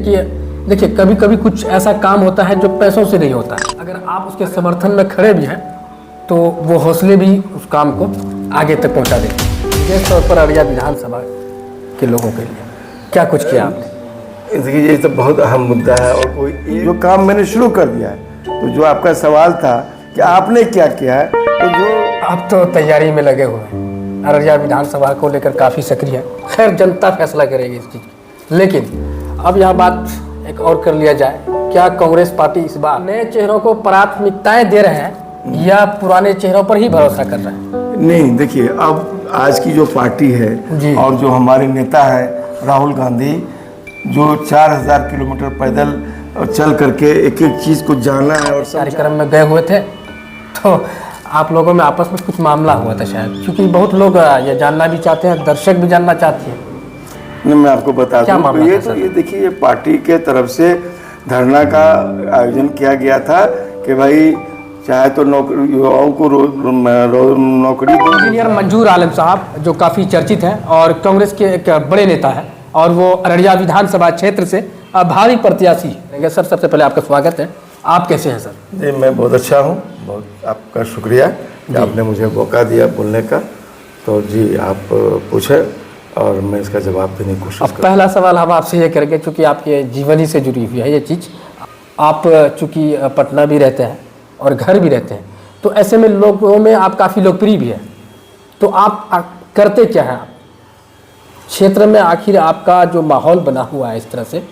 कि देखिए कभी कभी कुछ ऐसा काम होता है जो पैसों से नहीं होता है। अगर आप उसके समर्थन में खड़े भी हैं तो वो हौसले भी उस काम को आगे तक पहुंचा देते हैं। विशेष तौर पर अररिया विधानसभा के लोगों के लिए क्या कुछ किया आपने? देखिए ये तो बहुत अहम मुद्दा है और कोई जो काम मैंने शुरू कर दिया है, तो जो आपका सवाल था कि आपने क्या किया है, तो जो आप तो तैयारी में लगे हुए हैं, अररिया विधानसभा को लेकर काफ़ी सक्रिय है। खैर जनता फैसला करेगी इस चीज़ की, लेकिन अब यह बात एक और कर लिया जाए, क्या कांग्रेस पार्टी इस बार नए चेहरों को प्राथमिकताएं दे रहे हैं या पुराने चेहरों पर ही भरोसा कर रहे हैं? नहीं, देखिए अब आज की जो पार्टी है और जो हमारे नेता है राहुल गांधी, जो 4000 किलोमीटर पैदल चल करके एक एक चीज़ को जाना है और कार्यक्रम में गए हुए थे, तो आप लोगों में आपस में कुछ मामला हुआ था शायद, क्योंकि बहुत लोग ये जानना भी चाहते हैं, दर्शक भी जानना चाहते हैं। नहीं, मैं आपको बता दूं, ये देखिए ये पार्टी के तरफ से धरना का आयोजन किया गया था कि भाई चाहे तो युवाओं को नौकरी दो। इंजीनियर मंजूर आलम साहब जो काफ़ी चर्चित हैं और कांग्रेस के एक बड़े नेता हैं और वो अररिया विधानसभा क्षेत्र से भावी प्रत्याशी हैं। सर सबसे पहले आपका स्वागत है, आप कैसे हैं सर? जी मैं बहुत अच्छा हूँ, बहुत आपका शुक्रिया कि आपने मुझे मौका दिया बोलने का। तो जी आप पूछें और मैं इसका जवाब देने की कोशिश करूँ। पहला सवाल हम आपसे ये करेंगे, चूँकि आपके जीवन ही से जुड़ी हुई है ये चीज़। आप चूँकि पटना भी रहते हैं और घर भी रहते हैं, तो ऐसे में लोगों में आप काफ़ी लोकप्रिय भी है, तो आप करते क्या हैं आप क्षेत्र में? आखिर आपका जो माहौल बना हुआ है इस तरह से,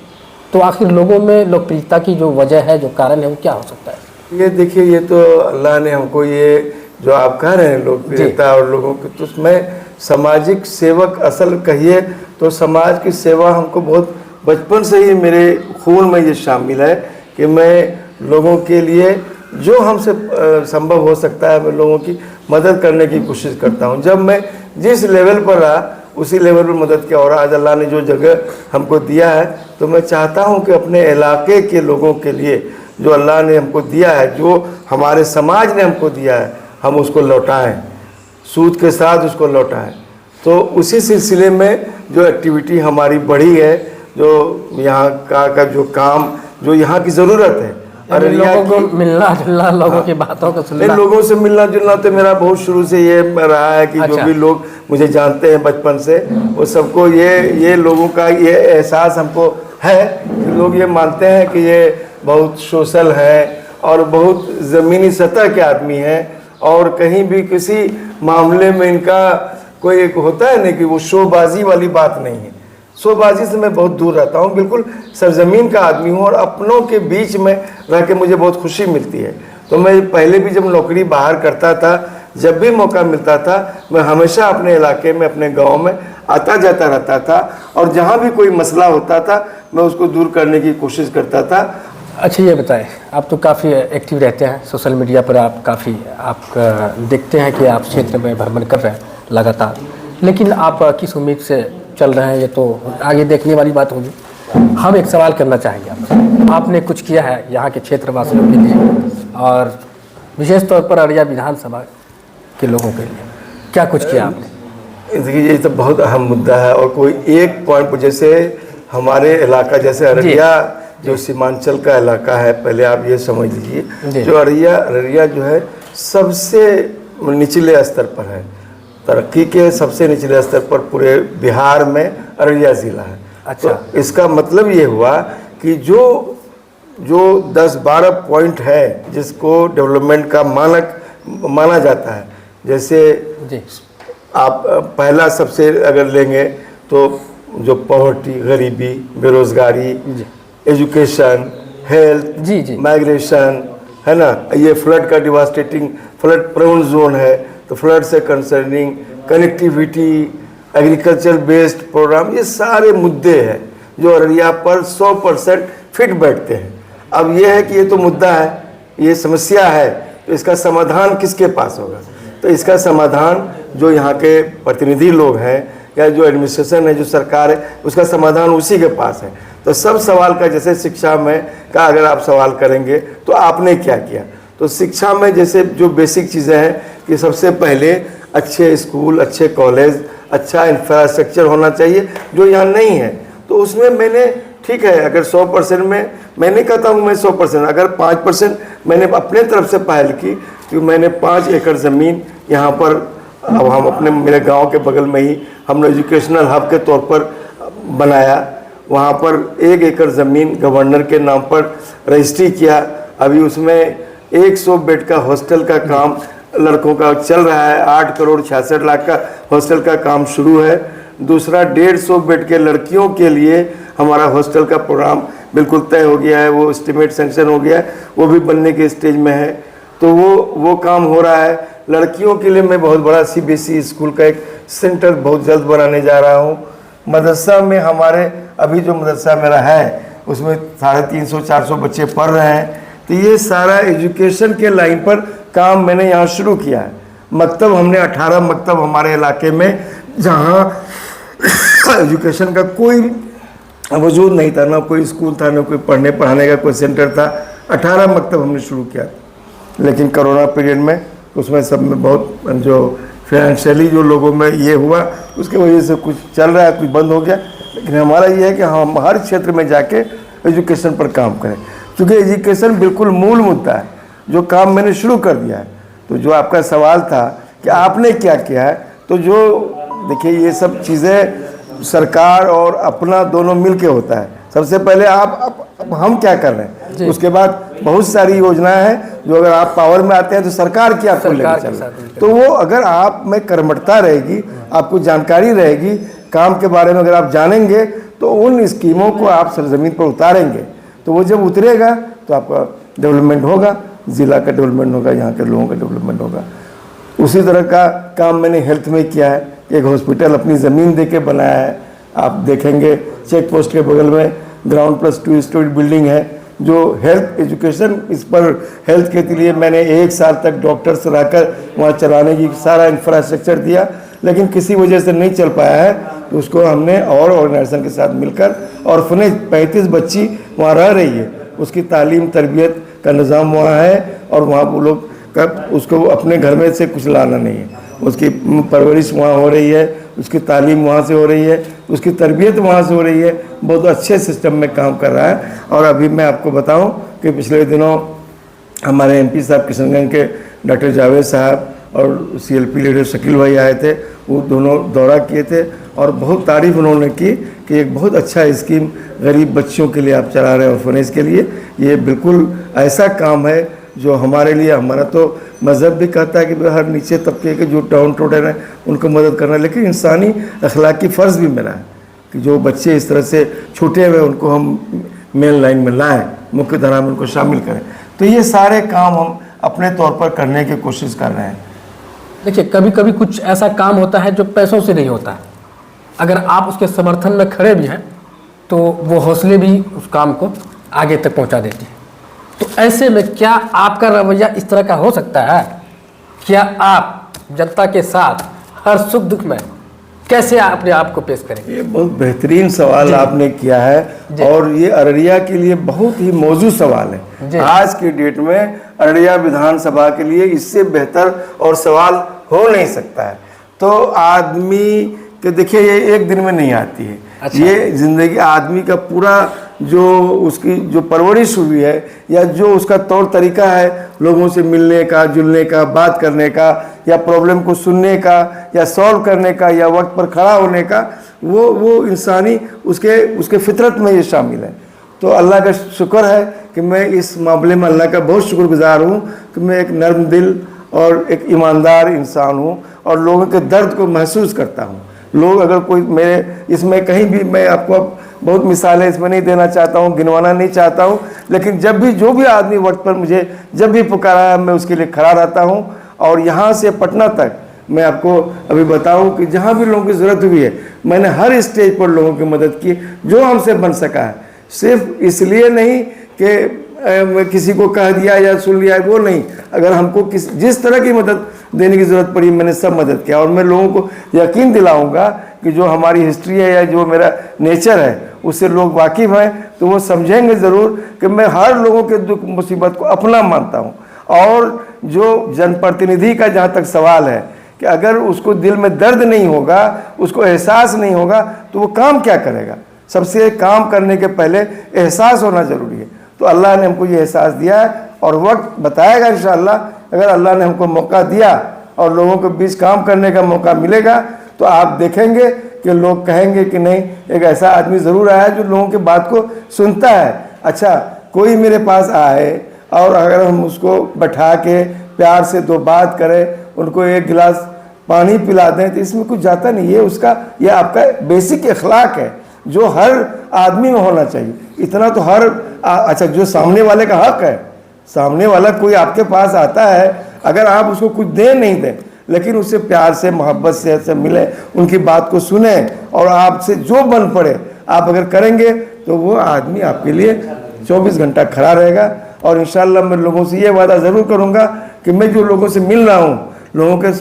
तो आखिर लोगों में लोकप्रियता की जो वजह है, जो कारण है, वो क्या हो सकता है? ये देखिए ये तो अल्लाह ने हमको ये जो आप कह रहे हैं लोकप्रियता और लोगों की, तो उसमें सामाजिक सेवक असल कहिए तो समाज की सेवा हमको बहुत बचपन से ही मेरे खून में ये शामिल है कि मैं लोगों के लिए जो हमसे संभव हो सकता है मैं लोगों की मदद करने की कोशिश करता हूँ। जब मैं जिस लेवल पर रहा उसी लेवल पर मदद किया और आज अल्लाह ने जो जगह हमको दिया है, तो मैं चाहता हूँ कि अपने इलाके के लोगों के लिए जो अल्लाह ने हमको दिया है, जो हमारे समाज ने हमको दिया है, हम उसको लौटाएं, सूद के साथ उसको लौटाएं। तो उसी सिलसिले में जो एक्टिविटी हमारी बढ़ी है, जो यहाँ का जो काम जो यहाँ की ज़रूरत है, अरे लोगों को मिलना जुलना, लोगों की बातों को सुनना। लोगों से मिलना जुलना तो मेरा बहुत शुरू से ये रहा है कि जो भी लोग मुझे जानते हैं बचपन से, वो सबको ये लोगों का ये एहसास हमको है कि लोग ये मानते हैं कि ये बहुत सोशल है और बहुत ज़मीनी सतह के आदमी हैं और कहीं भी किसी मामले में इनका कोई एक होता है ना कि वो शोबाजी वाली बात नहीं है। शोबाजी से मैं बहुत दूर रहता हूँ, बिल्कुल सरजमीन का आदमी हूँ और अपनों के बीच में रह के मुझे बहुत खुशी मिलती है। तो मैं पहले भी जब नौकरी बाहर करता था, जब भी मौका मिलता था, मैं हमेशा अपने इलाके में अपने गांव में आता जाता रहता था और जहाँ भी कोई मसला होता था मैं उसको दूर करने की कोशिश करता था। अच्छा ये बताएं, आप तो काफ़ी एक्टिव रहते हैं सोशल मीडिया पर, आप देखते हैं कि आप क्षेत्र में भ्रमण कर रहे हैं लगातार, लेकिन आप किस उम्मीद से चल रहे हैं ये तो आगे देखने वाली बात होगी। हम एक सवाल करना चाहेंगे आपसे, आपने कुछ किया है यहाँ के क्षेत्रवासियों के लिए और विशेष तौर पर अररिया विधानसभा के लोगों के लिए क्या कुछ किया आपने? देखिए ये तो बहुत अहम मुद्दा है और कोई एक पॉइंट पर, जैसे हमारे इलाका जैसे अररिया जो सीमांचल का इलाका है, पहले आप ये समझ लीजिए जो अररिया जो है सबसे निचले स्तर पर है, तरक्की के सबसे निचले स्तर पर पूरे बिहार में अररिया ज़िला है। अच्छा, तो इसका मतलब ये हुआ कि जो 10-12 पॉइंट है जिसको डेवलपमेंट का मानक माना जाता है, जैसे आप पहला सबसे अगर लेंगे तो जो पॉवर्टी, गरीबी, बेरोजगारी, एजुकेशन, हेल्थ, माइग्रेशन है ना, ये फ्लड का डिवास्टेटिंग फ्लड प्रोन जोन है, तो फ्लड से concerning connectivity, agriculture based programme, ये सारे मुद्दे हैं जो अररिया पर 100% फिट बैठते हैं। अब ये है कि ये तो मुद्दा है, ये समस्या है, तो इसका समाधान किसके पास होगा? तो इसका समाधान जो यहाँ के प्रतिनिधि लोग हैं या जो एडमिनिस्ट्रेशन है, जो सरकार है, उसका समाधान उसी के पास है। तो सब सवाल का, जैसे शिक्षा में का अगर आप सवाल करेंगे तो आपने क्या किया, तो शिक्षा में जैसे जो बेसिक चीज़ें हैं कि सबसे पहले अच्छे स्कूल, अच्छे कॉलेज, अच्छा इंफ्रास्ट्रक्चर होना चाहिए जो यहाँ नहीं है, तो उसमें मैंने ठीक है, अगर 100% में, मैं नहीं कहता हूँ मैं 100%, अगर 5% मैंने अपने तरफ से पहल की कि मैंने 5 एकड़ ज़मीन यहाँ पर, अब हम अपने मेरे गांव के बगल में ही हमने एजुकेशनल हब के तौर पर बनाया। वहाँ पर 1 एकड़ ज़मीन गवर्नर के नाम पर रजिस्ट्री किया। अभी उसमें 100 बेड का हॉस्टल का काम लड़कों का चल रहा है। 8 करोड़ 66 लाख का हॉस्टल का काम शुरू है। दूसरा 150 बेड के लड़कियों के लिए हमारा हॉस्टल का प्रोग्राम बिल्कुल तय हो गया है, वो एस्टिमेट सेंक्शन हो गया है, वो भी बनने के स्टेज में है। तो वो काम हो रहा है। लड़कियों के लिए मैं बहुत बड़ा CBSE स्कूल का एक सेंटर बहुत जल्द बनाने जा रहा हूँ। मदरसा में हमारे अभी जो मदरसा मेरा है उसमें 350-400 बच्चे पढ़ रहे हैं। तो ये सारा एजुकेशन के लाइन पर काम मैंने यहाँ शुरू किया है। मकतब हमने 18 मकतब हमारे इलाके में, जहाँ एजुकेशन का कोई वजूद नहीं था, ना कोई स्कूल था, ना कोई पढ़ने पढ़ाने का कोई सेंटर था, 18 मकतब हमने शुरू किया। लेकिन कोरोना पीरियड में उसमें सब में बहुत जो फाइनेंशियली जो लोगों में ये हुआ उसके वजह से कुछ चल रहा है, कुछ बंद हो गया। लेकिन हमारा ये है कि हम हर क्षेत्र में जाके एजुकेशन पर काम करें, क्योंकि एजुकेशन बिल्कुल मूल मुद्दा है। जो काम मैंने शुरू कर दिया है, तो जो आपका सवाल था कि आपने क्या किया है, तो जो देखिए ये सब चीज़ें सरकार और अपना दोनों मिल के होता है। सबसे पहले अब हम क्या कर रहे हैं, उसके बाद बहुत सारी योजनाएं हैं जो अगर आप पावर में आते हैं तो सरकार की आपको लेकर चल रही है। तो वो अगर आप में कर्मठता रहेगी, आपको जानकारी रहेगी काम के बारे में, अगर आप जानेंगे तो उन स्कीमों को आप सरजमीन पर उतारेंगे, तो वो जब उतरेगा तो आपका डेवलपमेंट होगा, ज़िला का डेवलपमेंट होगा, यहाँ के लोगों का डेवलपमेंट होगा। उसी तरह का काम मैंने हेल्थ में किया है। एक हॉस्पिटल अपनी ज़मीन दे के बनाया है। आप देखेंगे चेक पोस्ट के बगल में ग्राउंड प्लस 2 स्टोरी बिल्डिंग है, जो हेल्थ एजुकेशन, इस पर हेल्थ के लिए मैंने 1 साल तक डॉक्टर्स रहकर वहाँ चलाने की सारा इंफ्रास्ट्रक्चर दिया। लेकिन किसी वजह से नहीं चल पाया है, तो उसको हमने और ऑर्गेनाइजेशन के साथ मिलकर, ऑर्फनेज 35 बच्ची वहाँ रह रही है, उसकी तालीम तरबियत का निज़ाम वहाँ है। और वहाँ वो लोग का उसको अपने घर में से कुछ लाना नहीं है, उसकी परवरिश वहाँ हो रही है, उसकी तालीम वहाँ से हो रही है, उसकी तरबियत वहाँ से हो रही है। बहुत अच्छे सिस्टम में काम कर रहा है। और अभी मैं आपको बताऊं कि पिछले दिनों हमारे MP साहब किशनगंज के डॉक्टर जावेद साहब और CLP लीडर शकील भाई आए थे, वो दोनों दौरा किए थे और बहुत तारीफ उन्होंने की कि एक बहुत अच्छा स्कीम गरीब बच्चों के लिए आप चला रहे हैं, ऑर्फनेज के लिए। ये बिल्कुल ऐसा काम है जो हमारे लिए, हमारा तो मज़हब भी कहता है कि हर नीचे तबके के जो डाउन टोडन है उनको मदद करना, लेकिन इंसानी अखलाकी फ़र्ज़ भी मेरा है कि जो बच्चे इस तरह से छूटे हुए उनको हम मेन लाइन में लाएं, मुख्य धारा में उनको शामिल करें। तो ये सारे काम हम अपने तौर पर करने की कोशिश कर रहे हैं। देखिए, कभी कभी कुछ ऐसा काम होता है जो पैसों से नहीं होता है। अगर आप उसके समर्थन में खड़े भी हैं तो वो हौसले भी उस काम को आगे तक पहुंचा देती है। तो ऐसे में क्या आपका रवैया इस तरह का हो सकता है? क्या आप जनता के साथ हर सुख दुख में कैसे अपने आप को पेश करेंगे? ये बहुत बेहतरीन सवाल आपने किया है और ये अररिया के लिए बहुत ही मौजूद सवाल है। आज की डेट में अररिया विधानसभा के लिए इससे बेहतर और सवाल हो नहीं सकता है। तो आदमी के देखिए, ये एक दिन में नहीं आती है। अच्छा। ये जिंदगी आदमी का पूरा जो उसकी जो परवरिश हुई है या जो उसका तौर तरीका है लोगों से मिलने का, जुलने का, बात करने का, या प्रॉब्लम को सुनने का या सॉल्व करने का या वक्त पर खड़ा होने का, वो इंसानी उसके फितरत में ये शामिल है। तो अल्लाह का शुक्र है कि मैं इस मामले में अल्लाह का बहुत शुक्रगुजार हूँ कि मैं एक नर्म दिल और एक ईमानदार इंसान हूँ और लोगों के दर्द को महसूस करता हूँ। लोग अगर कोई मेरे इसमें कहीं भी, मैं आपको बहुत मिसालें इसमें नहीं देना चाहता हूँ, गिनवाना नहीं चाहता हूँ, लेकिन जब भी जो भी आदमी वक्त पर मुझे जब भी पुकारा है मैं उसके लिए खड़ा रहता हूँ। और यहाँ से पटना तक मैं आपको अभी बताऊँ कि जहाँ भी लोगों की ज़रूरत हुई है मैंने हर स्टेज पर लोगों की मदद की जो हमसे बन सका है। सिर्फ इसलिए नहीं कि किसी को कह दिया या सुन लिया, वो नहीं। अगर हमको जिस तरह की मदद देने की ज़रूरत पड़ी मैंने सब मदद किया। और मैं लोगों को यकीन दिलाऊंगा कि जो हमारी हिस्ट्री है या जो मेरा नेचर है उससे लोग वाकिफ़ हैं तो वो समझेंगे ज़रूर कि मैं हर लोगों के दुख मुसीबत को अपना मानता हूँ। और जो जनप्रतिनिधि का जहाँ तक सवाल है कि अगर उसको दिल में दर्द नहीं होगा, उसको एहसास नहीं होगा, तो वो काम क्या करेगा? सबसे काम करने के पहले एहसास होना ज़रूरी है। तो अल्लाह ने हमको ये एहसास दिया है और वक्त बताएगा इंशाअल्लाह। अगर अल्लाह ने हमको मौका दिया और लोगों के बीच काम करने का मौका मिलेगा तो आप देखेंगे कि लोग कहेंगे कि नहीं, एक ऐसा आदमी ज़रूर आया जो लोगों की बात को सुनता है। अच्छा, कोई मेरे पास आए और अगर हम उसको बैठा के प्यार से दो बात करें, उनको एक गिलास पानी पिला दें, तो इसमें कुछ जाता नहीं। ये आपका बेसिक अखलाक है जो हर आदमी में होना चाहिए। इतना तो अच्छा, जो सामने वाले का हक है, सामने वाला कोई आपके पास आता है, अगर आप उसको कुछ दें नहीं दें, लेकिन उससे प्यार से मोहब्बत से मिले, उनकी बात को सुने और आपसे जो बन पड़े आप अगर करेंगे तो वो आदमी आपके लिए 24 घंटा खड़ा रहेगा। और इंशाअल्लाह मैं लोगों से ये वादा ज़रूर करूँगा कि मैं जो लोगों से मिल रहा हूँ, लोगों के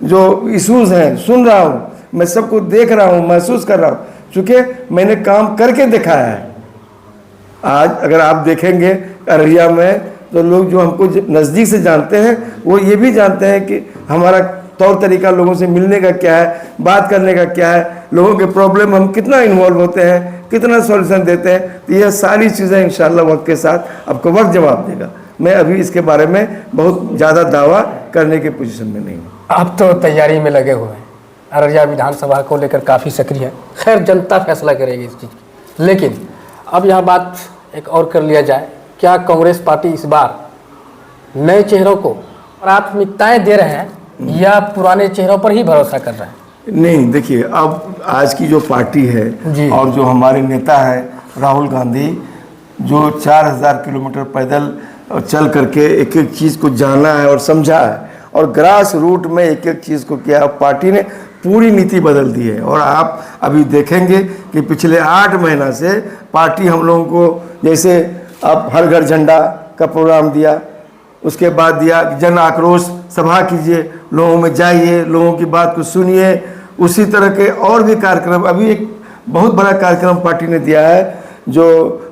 जो इश्यूज़ हैं सुन रहा हूँ, मैं सबको देख रहा हूँ, महसूस कर रहा हूँ, चूँकि मैंने काम करके दिखाया है। आज अगर आप देखेंगे अररिया में तो लोग जो हमको नज़दीक से जानते हैं वो ये भी जानते हैं कि हमारा तौर तरीका लोगों से मिलने का क्या है, बात करने का क्या है, लोगों के प्रॉब्लम हम कितना इन्वॉल्व होते हैं, कितना सॉल्यूशन देते हैं। तो ये सारी चीज़ें इंशाअल्लाह वक्त के साथ आपको वक्त जवाब देगा। मैं अभी इसके बारे में बहुत ज़्यादा दावा करने की पोजीशन में नहीं हूँ। आप तो तैयारी में लगे हुए हैं, अररिया विधानसभा को लेकर काफ़ी सक्रिय है। खैर, जनता फैसला करेगी इस चीज़ की। लेकिन अब यह बात एक और कर लिया जाए, क्या कांग्रेस पार्टी इस बार नए चेहरों को प्राथमिकताएं दे रहे हैं या पुराने चेहरों पर ही भरोसा कर रहे हैं? नहीं, देखिए, अब आज की जो पार्टी है और जो हमारे नेता है राहुल गांधी, जो 4000 किलोमीटर पैदल चल करके एक एक चीज़ को जाना है और समझा है और ग्रास रूट में एक एक चीज़ को किया, पार्टी ने पूरी नीति बदल दी है। और आप अभी देखेंगे कि पिछले 8 महीना से पार्टी हम लोगों को, जैसे अब हर घर झंडा का प्रोग्राम दिया, उसके बाद दिया जन आक्रोश सभा कीजिए, लोगों में जाइए, लोगों की बात को सुनिए, उसी तरह के और भी कार्यक्रम। अभी एक बहुत बड़ा कार्यक्रम पार्टी ने दिया है जो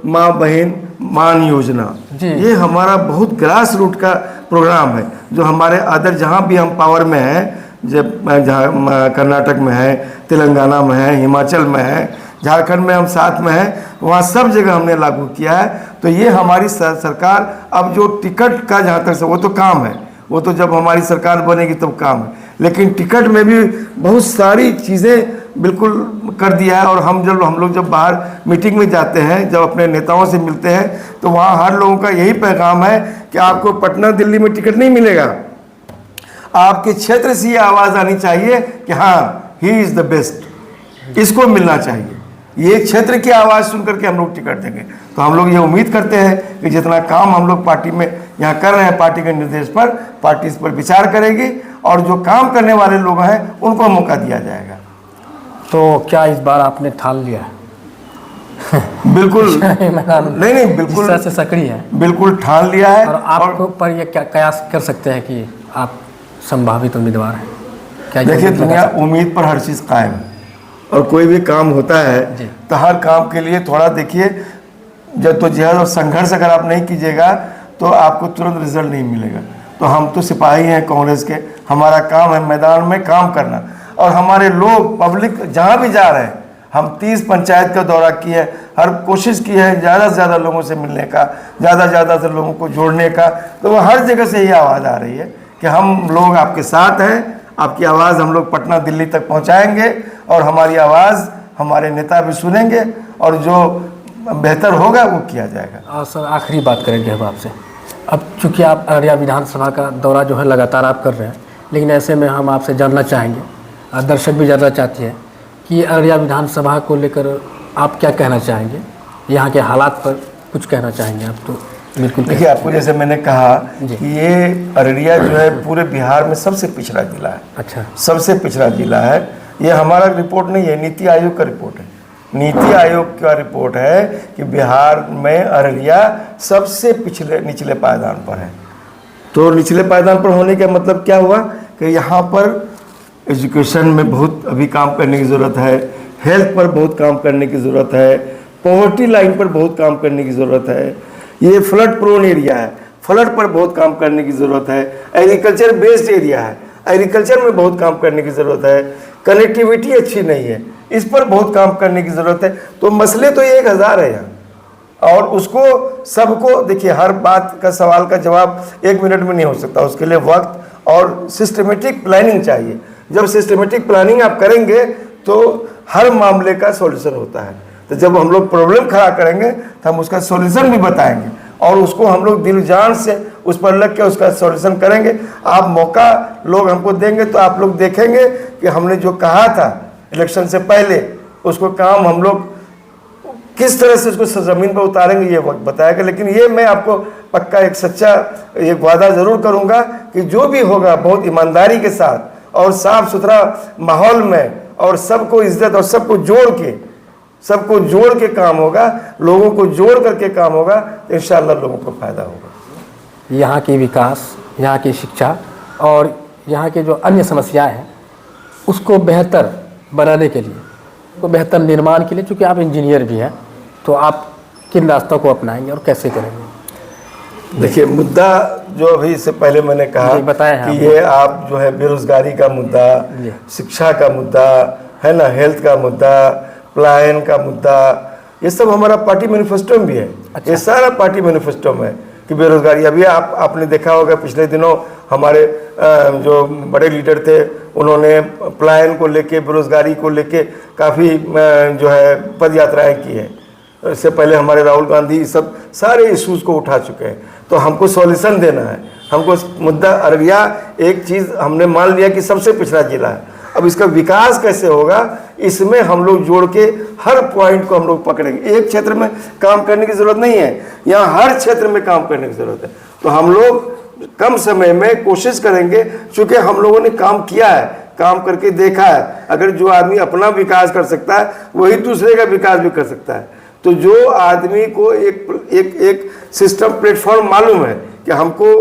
माँ बहन मान योजना, ये हमारा बहुत ग्रास रूट का प्रोग्राम है जो हमारे अदर जहाँ भी हम पावर में हैं, जब जहाँ कर्नाटक में है, तेलंगाना में है, हिमाचल में है, झारखंड में हम साथ में हैं, वहाँ सब जगह हमने लागू किया है। तो ये हमारी सरकार, अब जो टिकट का जहाँ तक से वो तो काम है, वो तो जब हमारी सरकार बनेगी तब काम है, लेकिन टिकट में भी बहुत सारी चीज़ें बिल्कुल कर दिया है। और हम लोग जब बाहर मीटिंग में जाते हैं, जब अपने नेताओं से मिलते हैं, तो वहाँ हर लोगों का यही पैगाम है कि आपको पटना दिल्ली में टिकट नहीं मिलेगा, आपके क्षेत्र से ये आवाज़ आनी चाहिए कि हाँ, ही इज़ द बेस्ट, इसको मिलना चाहिए। ये क्षेत्र की आवाज़ सुन करके हम लोग टिकट देंगे। तो हम लोग ये उम्मीद करते हैं कि जितना काम हम लोग पार्टी में यहाँ कर रहे हैं, पार्टी के निर्देश पर पार्टी इस पर विचार करेगी और जो काम करने वाले लोग हैं उनको मौका दिया जाएगा। तो क्या इस बार आपने ठान लिया है? बिल्कुल नहीं, बिल्कुल से सक्रिय है, बिल्कुल ठान लिया है। और आपको पर ये क्या कयास कर सकते हैं कि आप संभावित उम्मीदवार हैं? क्या देखिए, दुनिया उम्मीद पर हर चीज़ कायम है और कोई भी काम होता है तो हर काम के लिए थोड़ा देखिए, जद्दोजहद और संघर्ष अगर आप नहीं कीजिएगा तो आपको तुरंत रिजल्ट नहीं मिलेगा। तो हम तो सिपाही हैं कांग्रेस के, हमारा काम है मैदान में काम करना। और हमारे लोग पब्लिक जहाँ भी जा रहे हैं, हम 30 पंचायत का दौरा किए, हर कोशिश की है ज़्यादा से ज़्यादा लोगों से मिलने का, ज़्यादा से लोगों को जोड़ने का। तो वो हर जगह से ये आवाज़ आ रही है कि हम लोग आपके साथ हैं, आपकी आवाज़ हम लोग पटना दिल्ली तक पहुंचाएंगे और हमारी आवाज़ हमारे नेता भी सुनेंगे और जो बेहतर होगा वो किया जाएगा। और सर, आखिरी बात करेंगे हम आपसे। अब चूँकि आप अररिया विधानसभा का दौरा जो है लगातार आप कर रहे हैं, लेकिन ऐसे में हम आपसे जानना चाहेंगे, दर्शक भी जानना चाहते हैं कि अररिया विधानसभा को लेकर आप क्या कहना चाहेंगे, यहाँ के हालात पर कुछ कहना चाहेंगे आप? तो बिल्कुल देखिए, आपको जैसे मैंने कहा कि ये अररिया जो है पूरे बिहार में सबसे पिछड़ा जिला है। अच्छा, सबसे पिछड़ा जिला है। ये हमारा रिपोर्ट नहीं है, नीति आयोग का रिपोर्ट है। नीति आयोग का रिपोर्ट है कि बिहार में अररिया सबसे निचले पायदान पर है। तो निचले पायदान पर होने का मतलब क्या हुआ कि यहाँ पर एजुकेशन में बहुत अभी काम करने की ज़रूरत है, हेल्थ पर बहुत काम करने की ज़रूरत है, पॉवर्टी लाइन पर बहुत काम करने की ज़रूरत है, ये फ्लड प्रोन एरिया है, फ्लड पर बहुत काम करने की ज़रूरत है, एग्रीकल्चर बेस्ड एरिया है, एग्रीकल्चर में बहुत काम करने की ज़रूरत है, कनेक्टिविटी अच्छी नहीं है, इस पर बहुत काम करने की ज़रूरत है। तो मसले तो 1000 है यहाँ, और उसको सबको देखिए, हर बात का सवाल का जवाब 1 मिनट में नहीं हो सकता, उसके लिए वक्त और सिस्टमेटिक प्लानिंग चाहिए। जब सिस्टमेटिक प्लानिंग आप करेंगे तो हर मामले का सॉल्यूशन होता है। तो जब हम लोग प्रॉब्लम खड़ा करेंगे तो हम उसका सॉल्यूशन भी बताएंगे, और उसको हम लोग दिल जान से उस पर लग के उसका सॉल्यूशन करेंगे। आप मौका लोग हमको देंगे तो आप लोग देखेंगे कि हमने जो कहा था इलेक्शन से पहले, उसको काम हम लोग किस तरह से उसको ज़मीन पर उतारेंगे ये वक्त बताएगा। लेकिन ये मैं आपको पक्का एक सच्चा एक वादा ज़रूर करूँगा कि जो भी होगा बहुत ईमानदारी के साथ और साफ़ सुथरा माहौल में, और सबको इज्जत और सबको जोड़ के काम होगा, लोगों को जोड़ करके काम होगा, तो इंशाअल्लाह लोगों को फ़ायदा होगा। यहाँ की विकास, यहाँ की शिक्षा और यहाँ के जो अन्य समस्याएं हैं उसको बेहतर बनाने के लिए, उसको बेहतर निर्माण के लिए, चूँकि आप इंजीनियर भी हैं, तो आप किन रास्तों को अपनाएंगे और कैसे करेंगे? देखिए, मुद्दा जो अभी इससे पहले मैंने कहा कि ये आप जो है बेरोजगारी का मुद्दा, शिक्षा का मुद्दा है ना, हेल्थ का मुद्दा, पलायन का मुद्दा, ये सब हमारा पार्टी मैनिफेस्टो में भी है। अच्छा। ये सारा पार्टी मैनिफेस्टो में है कि बेरोजगारी, अभी आपने देखा होगा पिछले दिनों हमारे जो बड़े लीडर थे उन्होंने पलायन को लेके, बेरोजगारी को लेके काफ़ी जो है पद यात्राएँ की है। इससे पहले हमारे राहुल गांधी सब सारे इश्यूज़ को उठा चुके हैं। तो हमको सॉल्यूशन देना है, हमको मुद्दा अररिया एक चीज़ हमने मान लिया कि सबसे पिछड़ा जिला है, अब इसका विकास कैसे होगा, इसमें हम लोग जोड़ के हर पॉइंट को हम लोग पकड़ेंगे। एक क्षेत्र में काम करने की ज़रूरत नहीं है, यहाँ हर क्षेत्र में काम करने की ज़रूरत है। तो हम लोग कम समय में कोशिश करेंगे, चूँकि हम लोगों ने काम किया है, काम करके देखा है, अगर जो आदमी अपना विकास कर सकता है वही दूसरे का विकास भी कर सकता है। तो जो आदमी को एक सिस्टम प्लेटफॉर्म मालूम है कि हमको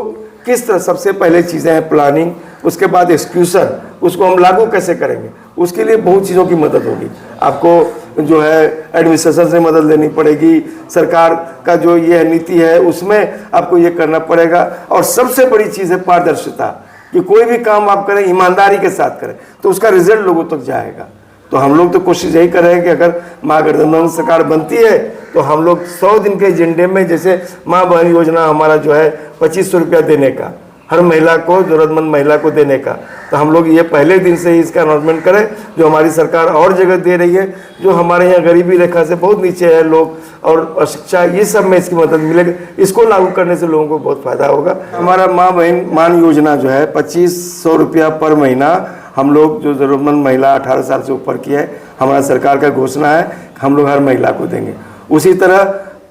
किस तरह, सबसे पहले चीज़ें हैं प्लानिंग, उसके बाद एक्सक्यूशन, उसको हम लागू कैसे करेंगे, उसके लिए बहुत चीज़ों की मदद होगी। आपको जो है एडमिनिस्ट्रेशन से मदद लेनी पड़ेगी, सरकार का जो ये नीति है उसमें आपको ये करना पड़ेगा, और सबसे बड़ी चीज़ है पारदर्शिता, कि कोई भी काम आप करें ईमानदारी के साथ करें तो उसका रिजल्ट लोगों तक जाएगा। तो हम लोग तो कोशिश यही कर रहे हैं कि अगर महागठबंधन सरकार बनती है तो हम लोग 100 दिन के एजेंडे में, जैसे माँ बहन योजना हमारा जो है 2500 रुपया देने का, हर महिला को, जरूरतमंद महिला को देने का, तो हम लोग ये पहले दिन से ही इसका अनाउंसमेंट करें। जो हमारी सरकार और जगह दे रही है, जो हमारे यहाँ गरीबी रेखा से बहुत नीचे है लोग, और शिक्षा, ये सब में इसकी मदद मिलेगी। इसको लागू करने से लोगों को बहुत फायदा होगा। हमारा माँ बहन मान योजना जो है 2500 रुपया पर महीना, हम लोग जो ज़रूरतमंद महिला 18 साल से ऊपर की है, हमारा सरकार का घोषणा है हम लोग हर महिला को देंगे। उसी तरह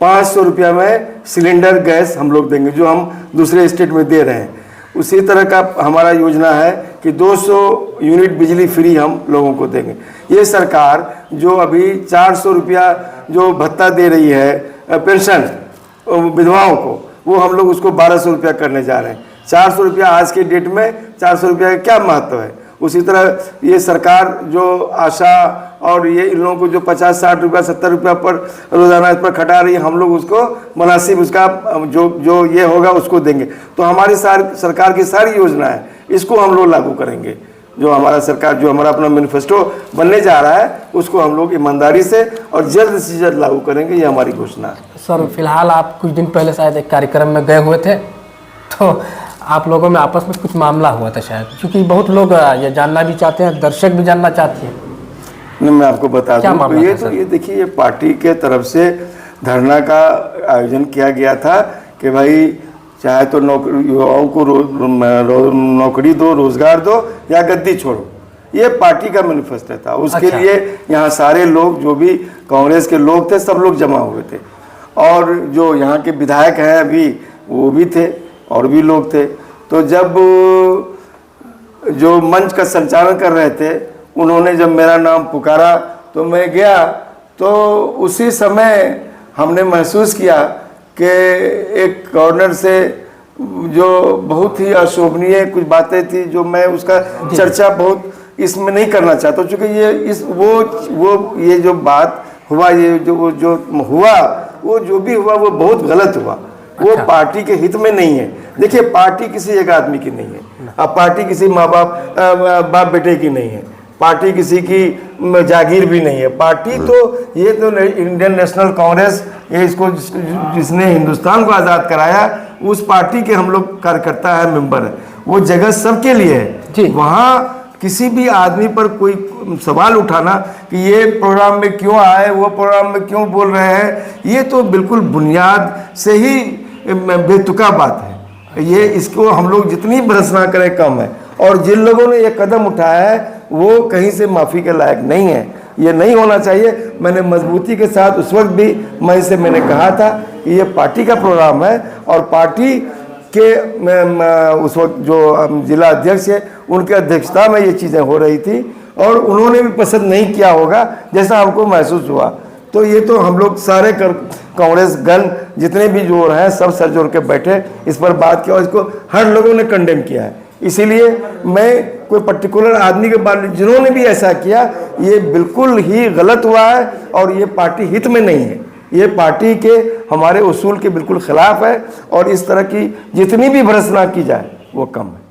500 रुपया में सिलेंडर गैस हम लोग देंगे, जो हम दूसरे स्टेट में दे रहे हैं। उसी तरह का हमारा योजना है कि 200 यूनिट बिजली फ्री हम लोगों को देंगे। ये सरकार जो अभी 400 रुपया जो भत्ता दे रही है पेंशन विधवाओं को, वो हम लोग उसको 1200 रुपया करने जा रहे हैं। 400 रुपया आज के डेट में 400 रुपया का क्या महत्व है। उसी तरह ये सरकार जो आशा और ये इन लोगों को जो 50-60 रुपया 70 रुपया पर रोज़ाना इस पर खटा रही है, हम लोग उसको मुनासिब उसका जो ये होगा उसको देंगे। तो हमारी सरकार की सारी योजना है, इसको हम लोग लागू करेंगे। जो हमारा सरकार, जो हमारा अपना मैनिफेस्टो बनने जा रहा है, उसको हम लोग ईमानदारी से और जल्द से जल्द लागू करेंगे, ये हमारी घोषणा है। सर, फिलहाल आप कुछ दिन पहले शायद एक कार्यक्रम में गए हुए थे, तो आप लोगों में आपस में कुछ मामला हुआ था शायद, क्योंकि बहुत लोग ये जानना भी चाहते हैं, दर्शक भी जानना चाहते हैं। नहीं, मैं आपको बता दूं, ये देखिए, ये पार्टी के तरफ से धरना का आयोजन किया गया था कि भाई चाहे तो युवाओं को नौकरी दो, रोजगार दो, या गद्दी छोड़ो। ये पार्टी का मैनिफेस्टो था। उसके लिए यहाँ सारे लोग, जो भी कांग्रेस के लोग थे, सब लोग जमा हुए थे, और जो यहाँ के विधायक हैं अभी वो भी थे, और भी लोग थे। तो जब जो मंच का संचालन कर रहे थे, उन्होंने जब मेरा नाम पुकारा तो मैं गया, तो उसी समय हमने महसूस किया कि एक कॉर्नर से जो बहुत ही अशोभनीय कुछ बातें थी, जो मैं उसका चर्चा बहुत इसमें नहीं करना चाहता, क्योंकि ये जो बात हुआ, ये जो हुआ, वो जो भी हुआ वो बहुत गलत हुआ। वो पार्टी के हित में नहीं है। देखिए, पार्टी किसी एक आदमी की नहीं है, अब पार्टी किसी माँ बाप बेटे की नहीं है, पार्टी किसी की जागीर भी नहीं है। पार्टी तो ये तो इंडियन नेशनल कांग्रेस, ये इसको जिसने हिंदुस्तान को आज़ाद कराया, उस पार्टी के हम लोग कार्यकर्ता है, मेंबर है। वो जगह सबके लिए है। वहाँ किसी भी आदमी पर कोई सवाल उठाना कि ये प्रोग्राम में क्यों आए, वो प्रोग्राम में क्यों बोल रहे हैं, ये तो बिल्कुल बुनियाद से ही बेतुका बात है। ये इसको हम लोग जितनी भर्त्सना करें कम है। और जिन लोगों ने ये कदम उठाया है वो कहीं से माफ़ी के लायक नहीं है, ये नहीं होना चाहिए। मैंने मजबूती के साथ उस वक्त भी मैंने कहा था कि ये पार्टी का प्रोग्राम है और पार्टी के उस वक्त जो जिला अध्यक्ष है उनके अध्यक्षता में ये चीज़ें हो रही थी और उन्होंने भी पसंद नहीं किया होगा जैसा हमको महसूस हुआ। तो ये तो हम लोग सारे कांग्रेस गण जितने भी जोड़ हैं सब सर जोड़ के बैठे, इस पर बात किया और इसको हर लोगों ने कंडेम किया है। इसीलिए मैं कोई पर्टिकुलर आदमी के बारे में जिन्होंने भी ऐसा किया, ये बिल्कुल ही गलत हुआ है और ये पार्टी हित में नहीं है, ये पार्टी के हमारे उसूल के बिल्कुल खिलाफ है और इस तरह की जितनी भी भर्त्सना की जाए वो कम है।